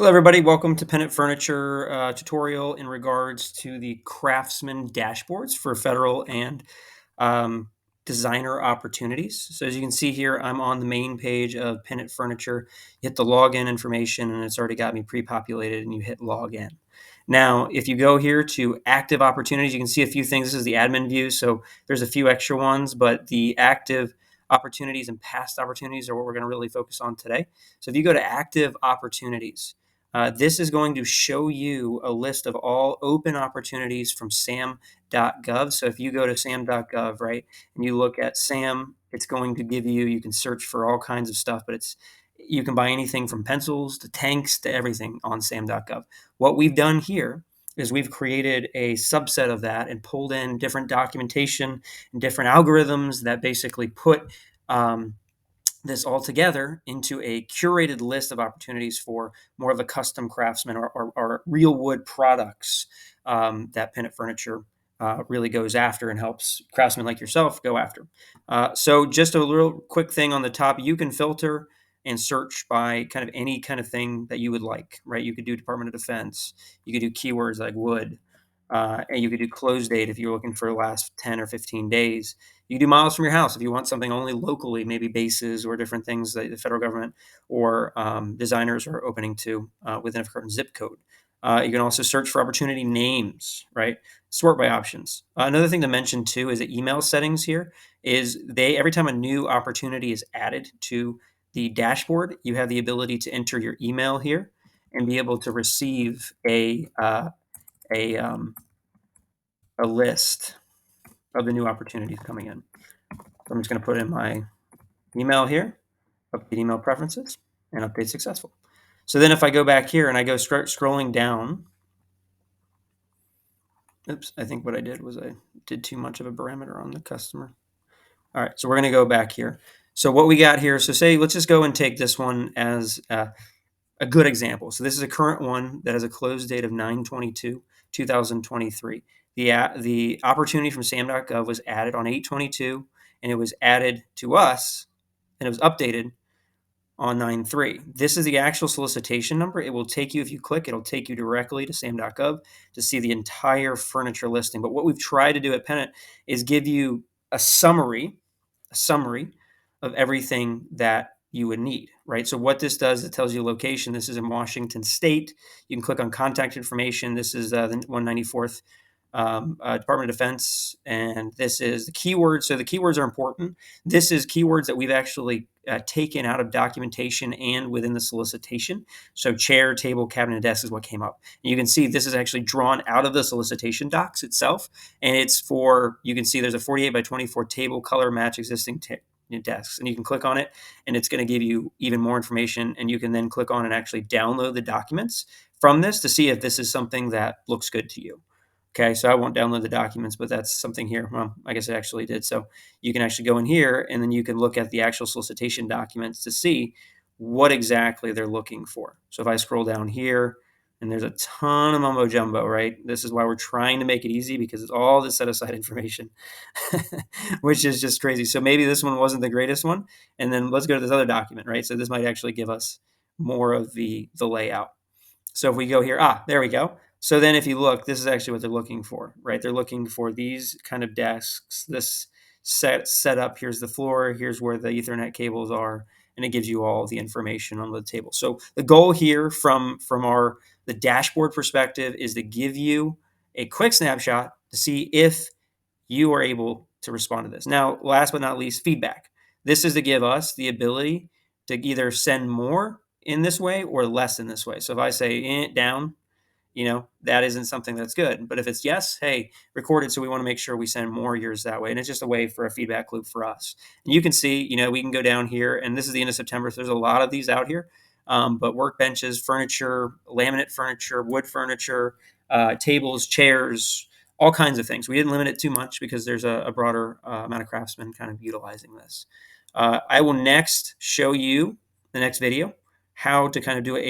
Hello, everybody. Welcome to Pinit Furniture tutorial in regards to the Craftsman dashboards for federal and um, designer opportunities. So as you can see here, I'm on the main page of Pinit Furniture. You hit the login information, and it's already got me pre-populated, and you hit login. Now, if you go here to active opportunities, you can see a few things. This is the admin view, so there's a few extra ones, but the active opportunities and past opportunities are what we're going to really focus on today. So if you go to active opportunities, this is going to show you a list of all open opportunities from sam.gov. So if you go to sam.gov, right, and you look at SAM, it's going to give you, you can search for all kinds of stuff, but you can buy anything from pencils to tanks to everything on sam.gov. What we've done here is we've created a subset of that and pulled in different documentation and different algorithms that basically put this all together into a curated list of opportunities for more of a custom craftsman or real wood products that Pinit Furniture really goes after and helps craftsmen like yourself go after. So just a little quick thing on the top, you can filter and search by kind of any kind of thing that you would like, right? You could do Department of Defense, you could do keywords like wood, and you could do close date if you're looking for the last 10 or 15 days. You can do miles from your house if you want something only locally, maybe bases or different things that the federal government or designers are opening to within a certain zip code. You can also search for opportunity names, right? Sort by options. Another thing to mention too is the email settings here is they every time a new opportunity is added to the dashboard, you have the ability to enter your email here and be able to receive a um, a list of the new opportunities coming in. So I'm just going to put in my email here, update email preferences, and update successful. So then if I go back here and I go start scrolling down, oops, I think what I did was I did too much of a parameter on the customer. All right, so we're going to go back here. So what we got here, so say, let's just go and take this one as a good example. So this is a current one that has a close date of 9/22/2023. The opportunity from sam.gov was added on 8/22, and it was added to us, and it was updated on 9/3. This is the actual solicitation number. It will take you, if you click, it'll take you directly to sam.gov to see the entire furniture listing. But what we've tried to do at Pennant is give you a summary of everything that you would need, right? So what this does, it tells you location. This is in Washington State. You can click on contact information. This is the 194th Department of Defense, and this is the keywords. So the keywords are important. This is keywords that we've actually taken out of documentation and within the solicitation. So chair, table, cabinet, and desk is what came up. And you can see this is actually drawn out of the solicitation docs itself, and it's for, you can see there's a 48 by 24 table, color match existing desks, and you can click on it, and it's going to give you even more information, and you can then click on and actually download the documents from this to see if this is something that looks good to you. Okay, so I won't download the documents, but that's something here. Well, I guess it actually did. So you can actually go in here and then you can look at the actual solicitation documents to see what exactly they're looking for. So if I scroll down here, and there's a ton of mumbo jumbo, right? This is why we're trying to make it easy, because it's all the set aside information, which is just crazy. So maybe this one wasn't the greatest one. And then let's go to this other document, right? So this might actually give us more of the layout. So if we go here, there we go. So then if you look, this is actually what they're looking for, right? They're looking for these kind of desks, this setup. Here's the floor, here's where the Ethernet cables are, and it gives you all the information on the table. So the goal here from the dashboard perspective is to give you a quick snapshot to see if you are able to respond to this. Now, last but not least, feedback. This is to give us the ability to either send more in this way or less in this way. So if I say down, that isn't something that's good. But if it's yes, hey, recorded, so we want to make sure we send more yours that way. And it's just a way for a feedback loop for us. And you can see, we can go down here, and this is the end of September, so there's a lot of these out here. But workbenches, furniture, laminate furniture, wood furniture, tables, chairs, all kinds of things. We didn't limit it too much because there's a broader amount of craftsmen kind of utilizing this. I will next show you the next video how to kind of do a